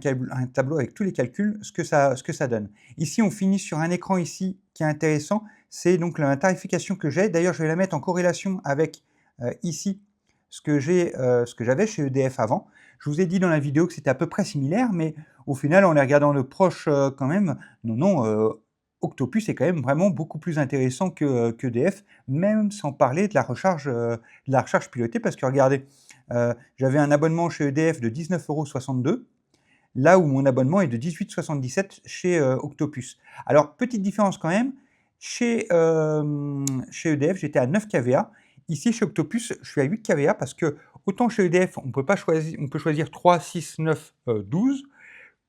tableau avec tous les calculs, ce que ça donne. Ici, on finit sur un écran ici qui est intéressant, c'est donc la tarification que j'ai. D'ailleurs, je vais la mettre en corrélation avec ici ce que j'avais chez EDF avant. Je vous ai dit dans la vidéo que c'était à peu près similaire, mais au final, en les regardant de proche quand même, Octopus est quand même vraiment beaucoup plus intéressant que EDF, même sans parler de la recharge pilotée, parce que regardez, j'avais un abonnement chez EDF de 19,62 €, là où mon abonnement est de 18,77 € chez Octopus. Alors, petite différence quand même, chez EDF, j'étais à 9 kVA. Ici, chez Octopus, je suis à 8 kVA parce que, autant chez EDF, on peut choisir 3, 6, 9, 12,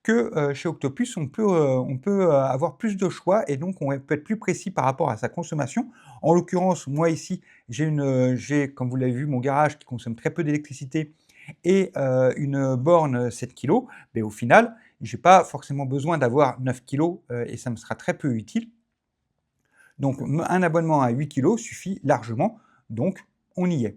que chez Octopus, on peut avoir plus de choix et donc on peut être plus précis par rapport à sa consommation. En l'occurrence, moi ici, j'ai, comme vous l'avez vu, mon garage qui consomme très peu d'électricité et une borne 7 kg. Mais au final, je n'ai pas forcément besoin d'avoir 9 kg et ça me sera très peu utile. Donc un abonnement à 8 kg suffit largement, donc on y est.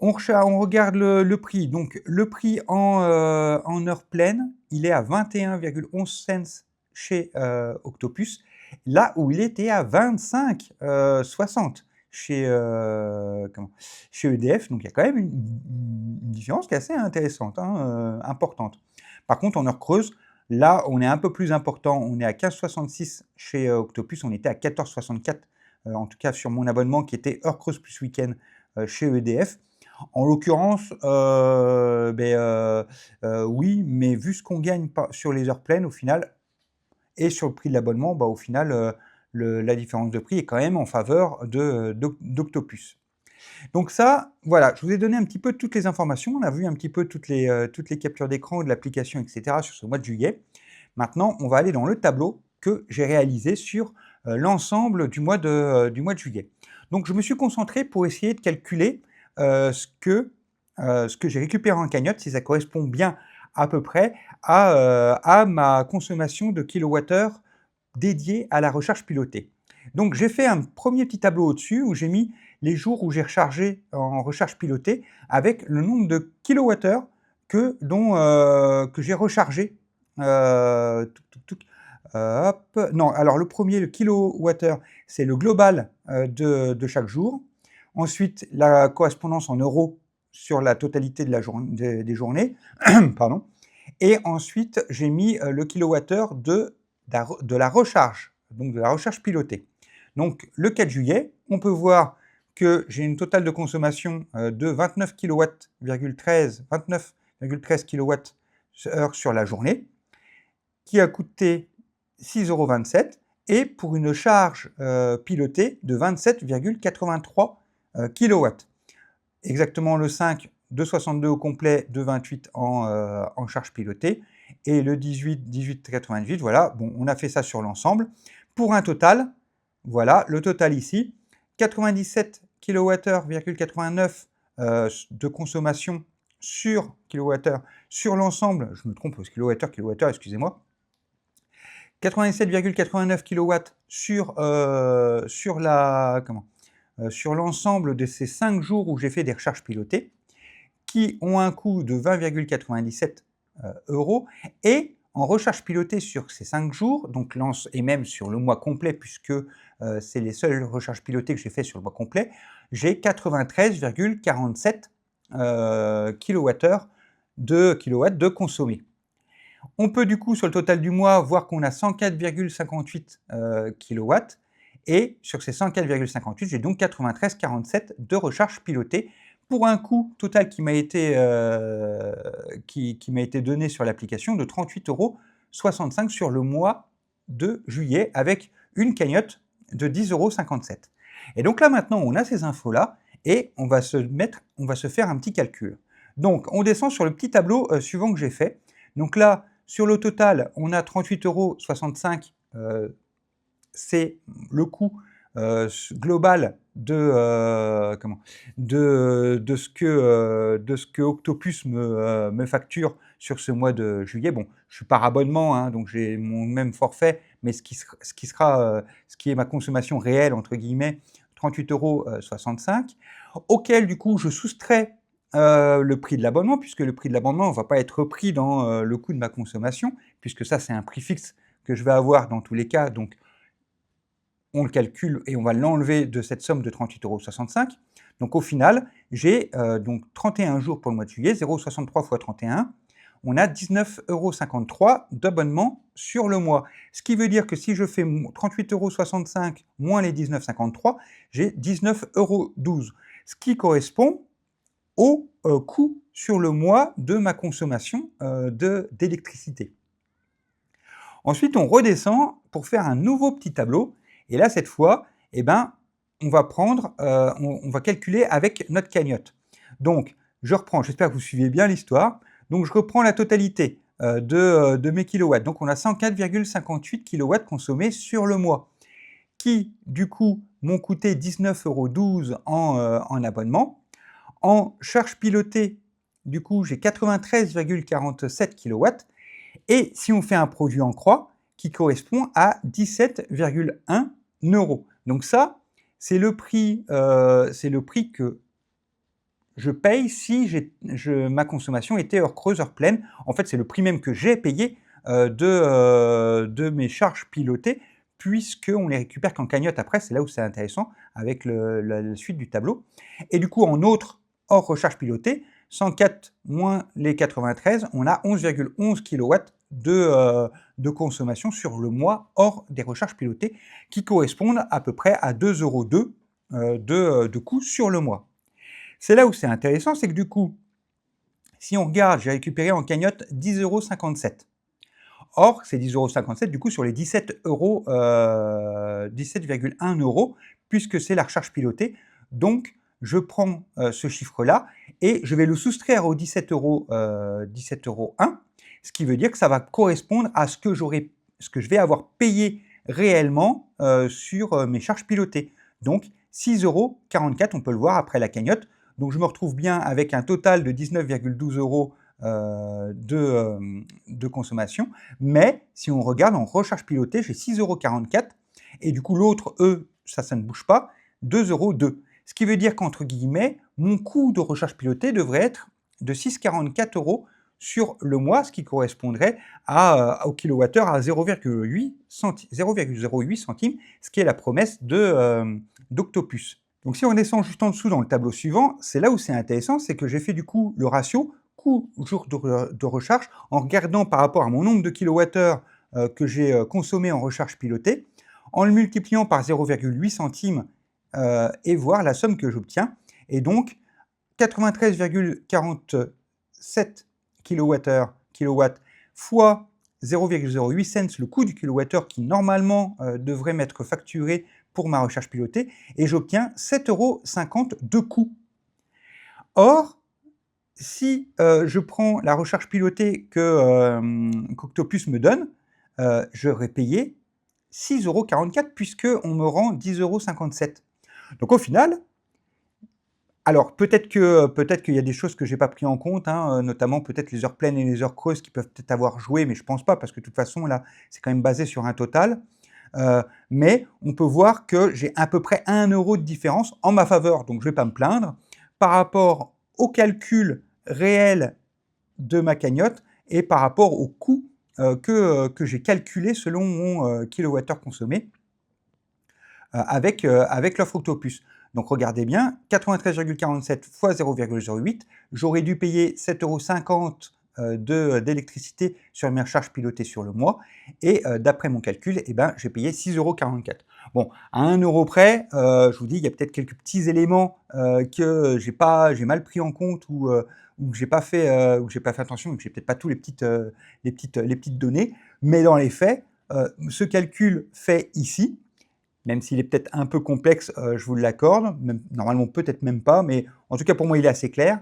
On regarde le prix. Donc, le prix en heure pleine, il est à 21,11 cents chez Octopus, là où il était à 25,60 chez EDF. Donc, il y a quand même une différence qui est assez intéressante, importante. Par contre, en heure creuse, là, on est un peu plus important. On est à 15,66 chez Octopus. On était à 14,64, en tout cas sur mon abonnement qui était heure creuse plus week-end chez EDF. En l'occurrence, oui, mais vu ce qu'on gagne sur les heures pleines au final et sur le prix de l'abonnement, au final, la différence de prix est quand même en faveur d'Octopus. Donc ça, voilà, je vous ai donné un petit peu toutes les informations. On a vu un petit peu toutes les captures d'écran de l'application, etc. sur ce mois de juillet. Maintenant, on va aller dans le tableau que j'ai réalisé sur l'ensemble du mois de juillet. Donc, je me suis concentré pour essayer de calculer ce que j'ai récupéré en cagnotte, si ça correspond bien à peu près à ma consommation de kilowattheure dédiée à la recharge pilotée. Donc j'ai fait un premier petit tableau au-dessus où j'ai mis les jours où j'ai rechargé en recharge pilotée avec le nombre de kilowattheures que j'ai rechargé. Non, alors le premier, le kilowattheure, c'est le global de chaque jour. Ensuite, la correspondance en euros sur la totalité des journées. Pardon. Et ensuite, j'ai mis le kilowattheure de la recharge, donc de la recharge pilotée. Donc, le 4 juillet, on peut voir que j'ai une totale de consommation de 29,13 kWh sur la journée, qui a coûté 6,27 € et pour une charge pilotée de 27,83 kW. Exactement le 5 de 62 au complet, de 28 en charge pilotée. et le 18,98, voilà, bon, on a fait ça sur l'ensemble, pour un total, voilà, le total ici, 97 kWh,89 de consommation sur kilowattheure sur l'ensemble, je me trompe, kilowattheure, excusez-moi, 87,89 kW sur l'ensemble de ces 5 jours où j'ai fait des recharges pilotées, qui ont un coût de 20,97 € et en recharge pilotée sur ces 5 jours, donc et même sur le mois complet puisque c'est les seules recharges pilotées que j'ai fait sur le mois complet, j'ai 93,47 kWh de consommés. On peut du coup sur le total du mois voir qu'on a 104,58 kW et sur ces 104,58 j'ai donc 93,47 de recharge pilotée pour un coût total qui m'a été donné sur l'application de 38,65 € sur le mois de juillet avec une cagnotte de 10,57 €. Et donc là maintenant on a ces infos là et on va se faire un petit calcul. Donc on descend sur le petit tableau suivant que j'ai fait. Donc là, sur le total, on a 38,65 €, c'est le coût global de ce que Octopus me facture sur ce mois de juillet. Bon, je suis par abonnement, hein, donc j'ai mon même forfait, mais ce qui est ma consommation réelle, entre guillemets, 38,65 €, auquel du coup je soustrais le prix de l'abonnement, puisque le prix de l'abonnement ne va pas être repris dans le coût de ma consommation, puisque ça c'est un prix fixe que je vais avoir dans tous les cas, donc on le calcule et on va l'enlever de cette somme de 38,65 €. Donc au final, j'ai donc 31 jours pour le mois de juillet, 0,63 x 31, on a 19,53 € d'abonnement sur le mois. Ce qui veut dire que si je fais 38,65 € moins les 19,53, j'ai 19,12 €, ce qui correspond au coût sur le mois de ma consommation d'électricité. Ensuite, on redescend pour faire un nouveau petit tableau. Et là, cette fois, eh ben, on va calculer avec notre cagnotte. Donc, je reprends, j'espère que vous suivez bien l'histoire. Donc, je reprends la totalité de mes kilowatts. Donc, on a 104,58 kW consommés sur le mois, qui, du coup, m'ont coûté 19,12 € en abonnement. En charge pilotée, du coup, j'ai 93,47 kW. Et si on fait un produit en croix, qui correspond à 17,1 €. Donc ça, c'est le prix que je paye si ma consommation était heure creuse, heure pleine. En fait, c'est le prix même que j'ai payé de mes charges pilotées, puisqu'on les récupère qu'en cagnotte après, c'est là où c'est intéressant, avec la suite du tableau. Et du coup, en autre, hors recharge pilotée, 104 moins les 93, on a 11,11 kW de consommation sur le mois hors des recharges pilotées, qui correspondent à peu près à 2,02 € de coût sur le mois. C'est là où c'est intéressant, c'est que du coup, si on regarde, j'ai récupéré en cagnotte 10,57 €. Or, c'est 10,57 € du coup sur les 17,1 €, puisque c'est la recharge pilotée. Donc, je prends ce chiffre-là et je vais le soustraire aux 17,1 €, ce qui veut dire que ça va correspondre à ce que je vais avoir payé réellement sur mes charges pilotées. Donc 6,44 €, on peut le voir après la cagnotte. Donc je me retrouve bien avec un total de 19,12 € de consommation. Mais si on regarde en recharge pilotée, j'ai 6,44 € et du coup l'autre, ça ne bouge pas, 2,02 €. Ce qui veut dire qu'entre guillemets, mon coût de recharge pilotée devrait être de 6,44 € sur le mois, ce qui correspondrait au kilowattheure à 0,08 centimes, ce qui est la promesse d'Octopus. Donc si on descend juste en dessous dans le tableau suivant, c'est là où c'est intéressant, c'est que j'ai fait du coup le ratio coût-jour de recharge en regardant par rapport à mon nombre de kilowattheures que j'ai consommé en recharge pilotée, en le multipliant par 0,8 centimes et voir la somme que j'obtiens. Et donc 93,47 kW fois 0,08 cents, le coût du kilowattheure qui normalement devrait m'être facturé pour ma recharge pilotée, et j'obtiens 7,50 € de coût. Or, si je prends la recharge pilotée qu'Octopus me donne, j'aurais payé 6,44 € puisqu'on me rend 10,57 €. Donc au final, alors peut-être qu'il y a des choses que j'ai pas pris en compte, hein, notamment peut-être les heures pleines et les heures creuses qui peuvent peut-être avoir joué, mais je pense pas parce que de toute façon là, c'est quand même basé sur un total. Mais on peut voir que j'ai à peu près 1 € de différence en ma faveur, donc je vais pas me plaindre, par rapport au calcul réel de ma cagnotte et par rapport au coût que j'ai calculé selon mon kilowattheure consommé avec l'offre Octopus. Donc regardez bien, 93,47 fois 0,08, j'aurais dû payer 7,50 € d'électricité sur mes recharges pilotées sur le mois, et d'après mon calcul, eh ben, j'ai payé 6,44 €. Bon, à 1 € près, je vous dis, il y a peut-être quelques petits éléments que j'ai mal pris en compte ou que j'ai pas fait attention, et que j'ai peut-être pas tous les petites données, mais dans les faits, ce calcul fait ici, même s'il est peut-être un peu complexe, je vous l'accorde, normalement peut-être même pas, mais en tout cas pour moi il est assez clair.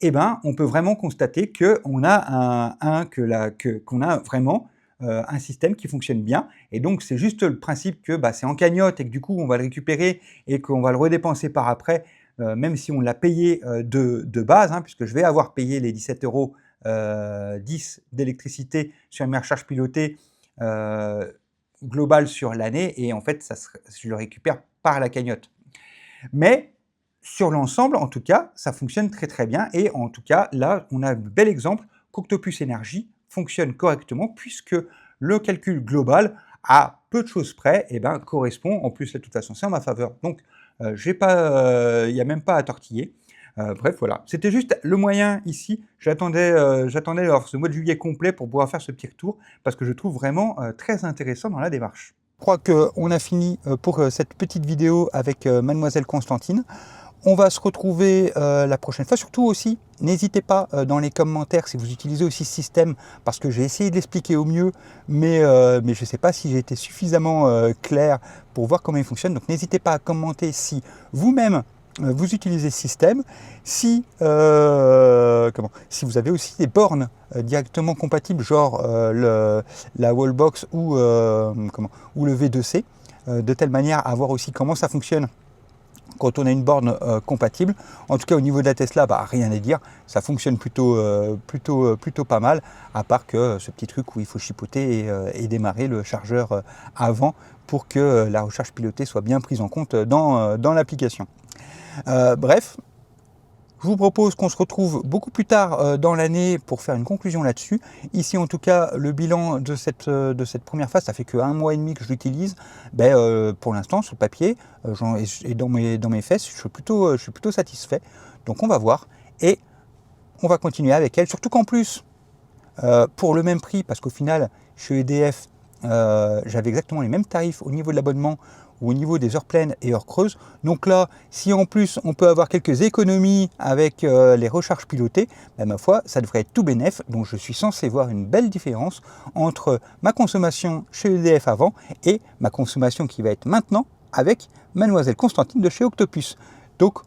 Eh ben, on peut vraiment constater qu'on a qu'on a vraiment un système qui fonctionne bien. Et donc c'est juste le principe que c'est en cagnotte et que du coup on va le récupérer et qu'on va le redépenser par après, même si on l'a payé de base, hein, puisque je vais avoir payé les 17,10 € d'électricité sur mes recharges pilotées global sur l'année, et en fait, je le récupère par la cagnotte. Mais sur l'ensemble, en tout cas, ça fonctionne très très bien, et en tout cas, là, on a un bel exemple qu'Octopus Énergie fonctionne correctement, puisque le calcul global, à peu de choses près, correspond, en plus, de toute façon, c'est en ma faveur, donc il n'y a même pas à tortiller. Bref, voilà. C'était juste le moyen ici. J'attendais ce mois de juillet complet pour pouvoir faire ce petit retour, parce que je trouve vraiment très intéressant dans la démarche. Je crois qu'on a fini pour cette petite vidéo avec Mademoiselle Constantine. On va se retrouver la prochaine fois. Surtout aussi, n'hésitez pas dans les commentaires si vous utilisez aussi ce système, parce que j'ai essayé de l'expliquer au mieux, mais je ne sais pas si j'ai été suffisamment clair pour voir comment il fonctionne. Donc n'hésitez pas à commenter si vous-même vous utilisez ce système, si vous avez aussi des bornes directement compatibles, genre la Wallbox ou le V2C, de telle manière à voir aussi comment ça fonctionne quand on a une borne compatible. En tout cas, au niveau de la Tesla, rien à dire, ça fonctionne plutôt pas mal, à part que ce petit truc où il faut chipoter et démarrer le chargeur avant pour que la recharge pilotée soit bien prise en compte dans l'application. Bref, je vous propose qu'on se retrouve beaucoup plus tard dans l'année pour faire une conclusion là-dessus. Ici, en tout cas, le bilan de cette première phase, ça fait que 1 mois et demi que je l'utilise. Pour l'instant, sur le papier et dans mes fesses, je suis plutôt satisfait. Donc on va voir et on va continuer avec elle. Surtout qu'en plus, pour le même prix, parce qu'au final, chez EDF, j'avais exactement les mêmes tarifs au niveau de l'abonnement ou au niveau des heures pleines et heures creuses. Donc là, si en plus on peut avoir quelques économies avec les recharges pilotées, ma foi, ça devrait être tout bénef. Donc je suis censé voir une belle différence entre ma consommation chez EDF avant et ma consommation qui va être maintenant avec Mademoiselle Constantine de chez Octopus. Donc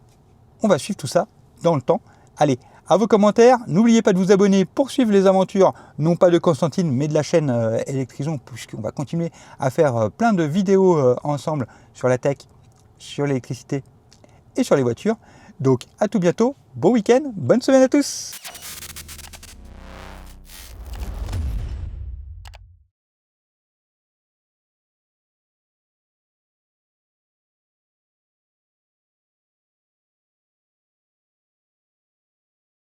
on va suivre tout ça dans le temps. Allez, à vos commentaires, n'oubliez pas de vous abonner pour suivre les aventures, non pas de Constantine, mais de la chaîne Electrison, puisqu'on va continuer à faire plein de vidéos ensemble sur la tech, sur l'électricité et sur les voitures. Donc à tout bientôt, bon week-end, bonne semaine à tous!